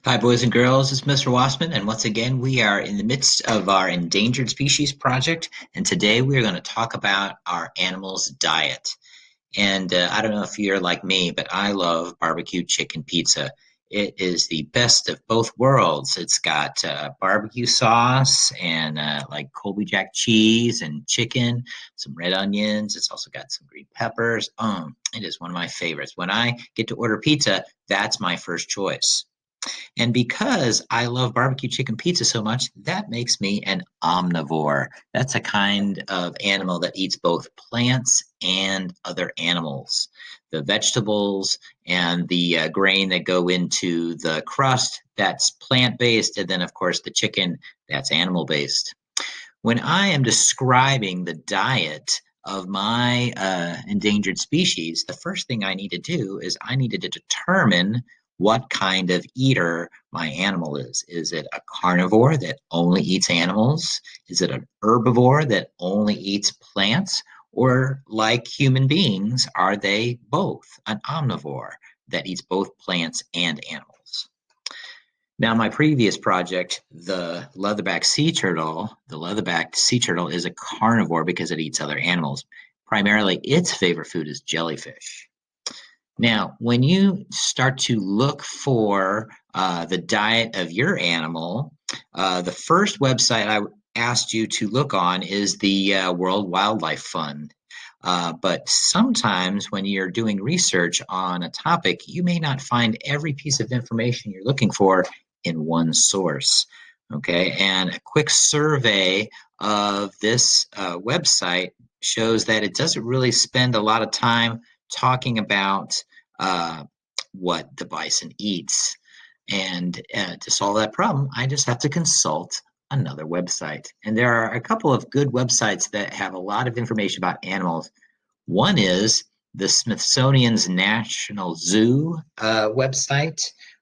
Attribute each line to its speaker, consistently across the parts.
Speaker 1: Hi, boys and girls. It's Mr. Wasemann, and once again, we are in the midst of our Endangered Species project, and today we are going to talk about our animals' diet. And I don't know if you're like me, but I love barbecue chicken pizza. It is the best of both worlds. It's got barbecue sauce and like Colby Jack cheese and chicken, some red onions. It's also got some green peppers. It is one of my favorites. When I get to order pizza, that's my first choice. And because I love barbecue chicken pizza so much, that makes me an omnivore. That's a kind of animal that eats both plants and other animals. The vegetables and the grain that go into the crust, that's plant based. And then, of course, the chicken, that's animal based. When I am describing the diet of my endangered species, the first thing I need to do is I needed to determine what kind of eater my animal is. Is it a carnivore that only eats animals? Is it an herbivore that only eats plants? Or, like human beings, are they both an omnivore that eats both plants and animals? Now, my previous project, the leatherback sea turtle is a carnivore because it eats other animals. Primarily, its favorite food is jellyfish. Now, when you start to look for the diet of your animal, the first website I asked you to look on is the World Wildlife Fund. But sometimes when you're doing research on a topic, you may not find every piece of information you're looking for in one source. Okay, and a quick survey of this website shows that it doesn't really spend a lot of time talking about uh, what the bison eats. And to solve that problem, I just have to consult another website. And there are a couple of good websites that have a lot of information about animals. One is the Smithsonian's National Zoo website.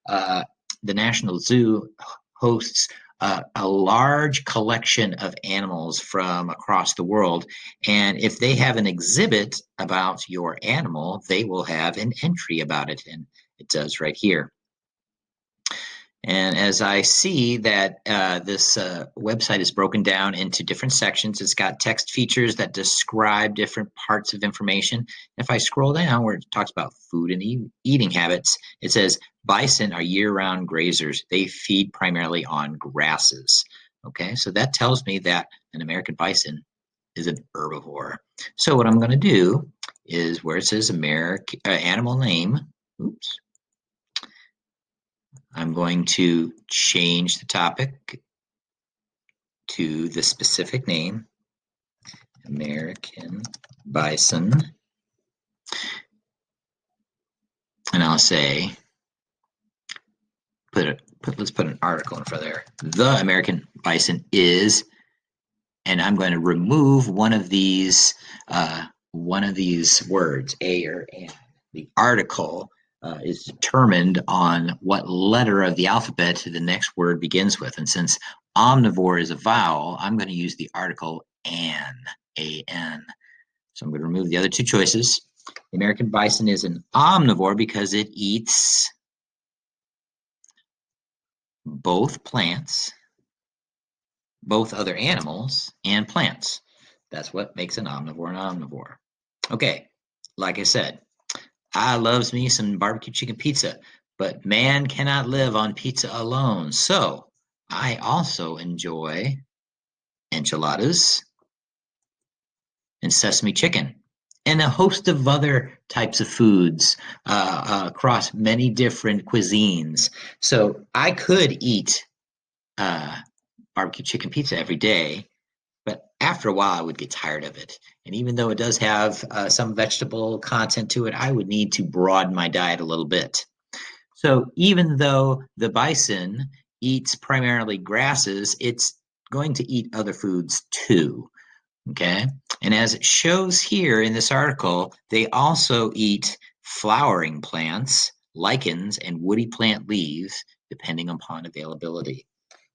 Speaker 1: Uh, the National Zoo hosts a large collection of animals from across the world. And if they have an exhibit about your animal, they will have an entry about it. And it does right here. And as I see that this website is broken down into different sections, it's got text features that describe different parts of information. If I scroll down where it talks about food and eating habits, it says bison are year-round grazers. They feed primarily on grasses. Okay, so that tells me that an American bison is an herbivore. So what I'm going to do is where it says American animal name, oops, I'm going to change the topic to the specific name, American bison, and I'll say, let's put an article in front of there. The American bison is, and I'm going to remove one of these words, a or an. The article is determined on what letter of the alphabet the next word begins with. And since omnivore is a vowel, I'm going to use the article an, A-N. So I'm going to remove the other two choices. The American bison is an omnivore because it eats both plants, both other animals, and plants. That's what makes an omnivore an omnivore. Okay, like I said, I loves me some barbecue chicken pizza, but man cannot live on pizza alone. So I also enjoy enchiladas and sesame chicken and a host of other types of foods across many different cuisines. So I could eat uh, barbecue chicken pizza every day, but after a while I would get tired of it. And even though it does have some vegetable content to it, I would need to broaden my diet a little bit. So even though the bison eats primarily grasses, it's going to eat other foods too. Okay. And as it shows here in this article, they also eat flowering plants, lichens, and woody plant leaves, depending upon availability.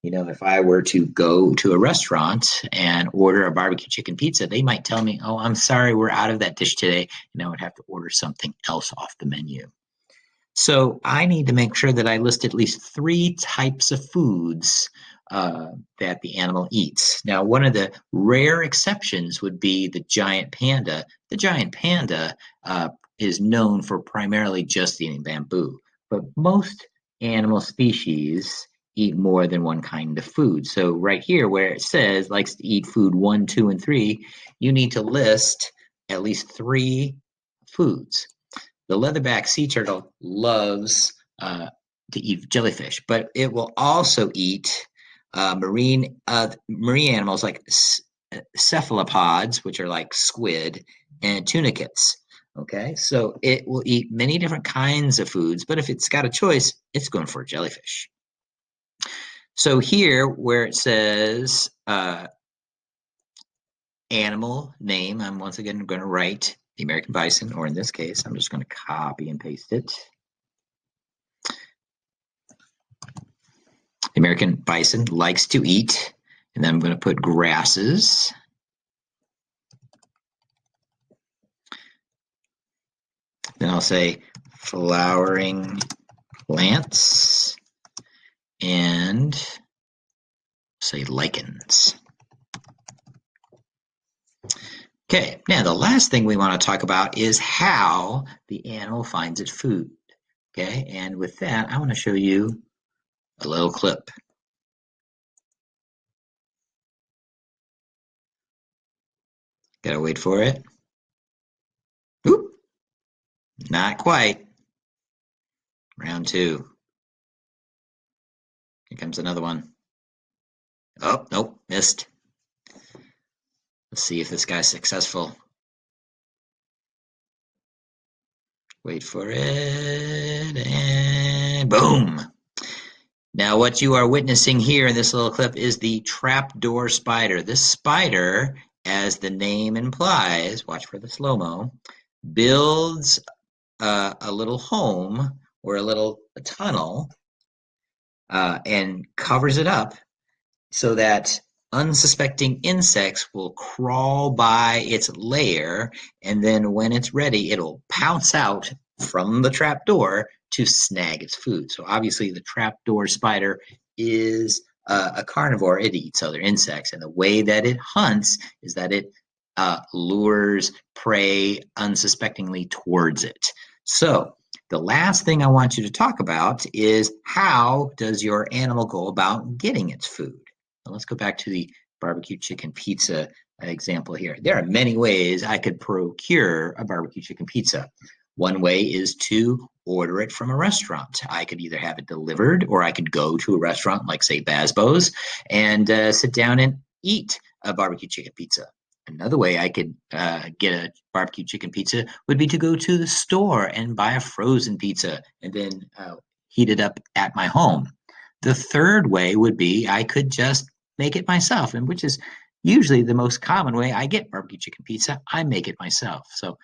Speaker 1: You know, if I were to go to a restaurant and order a barbecue chicken pizza, they might tell me, "Oh, I'm sorry, we're out of that dish today," and I would have to order something else off the menu. So I need to make sure that I list at least three types of foods that the animal eats. Now, one of the rare exceptions would be the giant panda. The giant panda is known for primarily just eating bamboo, but most animal species eat more than one kind of food. So right here, where it says likes to eat food one, two, and three, you need to list at least three foods. The leatherback sea turtle loves to eat jellyfish, but it will also eat marine animals like cephalopods, which are like squid, and tunicates. Okay, so it will eat many different kinds of foods, but if it's got a choice, it's going for jellyfish. So here, where it says animal name, I'm once again going to write the American bison, or in this case, I'm just going to copy and paste it. The American bison likes to eat, and then I'm going to put grasses. Then I'll say flowering plants and say lichens. Okay, now the last thing we want to talk about is how the animal finds its food. Okay, and with that, I want to show you a little clip. Gotta wait for it. Oop, not quite. Round two. Here comes another one. Oh, nope, missed. Let's see if this guy's successful. Wait for it, and boom. Now, what you are witnessing here in this little clip is the trapdoor spider. This spider, as the name implies, watch for the slow-mo, builds a little home or a tunnel and covers it up so that unsuspecting insects will crawl by its lair, and then when it's ready, it'll pounce out from the trapdoor to snag its food. So obviously, the trapdoor spider is a carnivore. It eats other insects, and the way that it hunts is that it lures prey unsuspectingly towards it. So the last thing I want you to talk about is how does your animal go about getting its food? Now let's go back to the barbecue chicken pizza example here. There are many ways I could procure a barbecue chicken pizza. One way is to order it from a restaurant. I could either have it delivered or I could go to a restaurant like, say, Basbo's and sit down and eat a barbecue chicken pizza. Another way I could get a barbecue chicken pizza would be to go to the store and buy a frozen pizza and then heat it up at my home. The third way would be I could just make it myself, and which is usually the most common way I get barbecue chicken pizza. I make it myself. So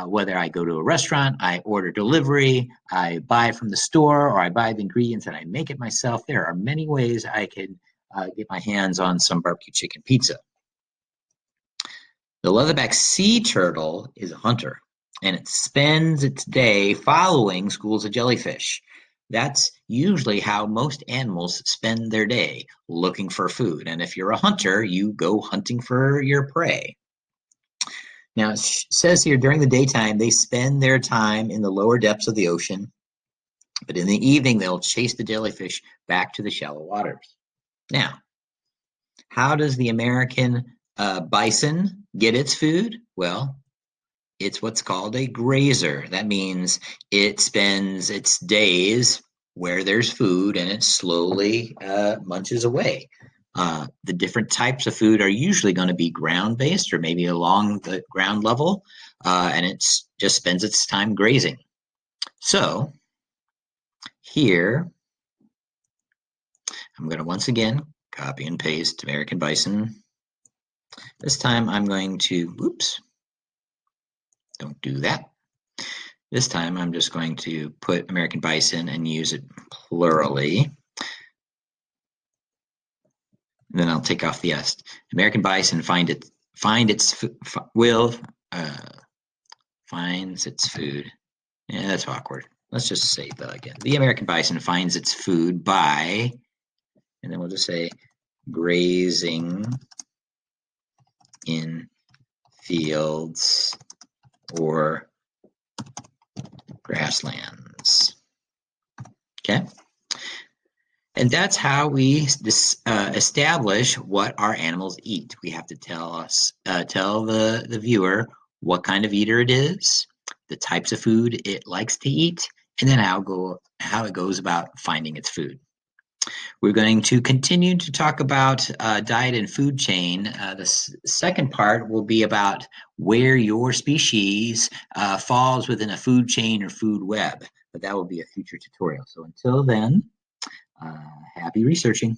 Speaker 1: whether I go to a restaurant, I order delivery, I buy from the store, or I buy the ingredients and I make it myself, there are many ways I can get my hands on some barbecue chicken pizza. The leatherback sea turtle is a hunter, and it spends its day following schools of jellyfish. That's usually how most animals spend their day, looking for food. And if you're a hunter, you go hunting for your prey. Now, it says here during the daytime, they spend their time in the lower depths of the ocean, but in the evening, they'll chase the jellyfish back to the shallow waters. Now, how does the American bison get its food? Well, it's what's called a grazer. That means it spends its days where there's food and it slowly munches away. The different types of food are usually going to be ground based or maybe along the ground level, and it just spends its time grazing. So here, I'm going to once again copy and paste American bison. This time I'm going to, oops, don't do that. This time I'm just going to put American bison and use it plurally. And then I'll take off the S. American bison finds its food. Yeah, that's awkward. let's just say again, the American bison finds its food by, and then we'll just say grazing in fields or grasslands. Okay. And that's how we establish what our animals eat. We have to tell the viewer what kind of eater it is, the types of food it likes to eat, and then how it goes about finding its food. We're going to continue to talk about diet and food chain. The second part will be about where your species falls within a food chain or food web, but that will be a future tutorial. So until then, happy researching.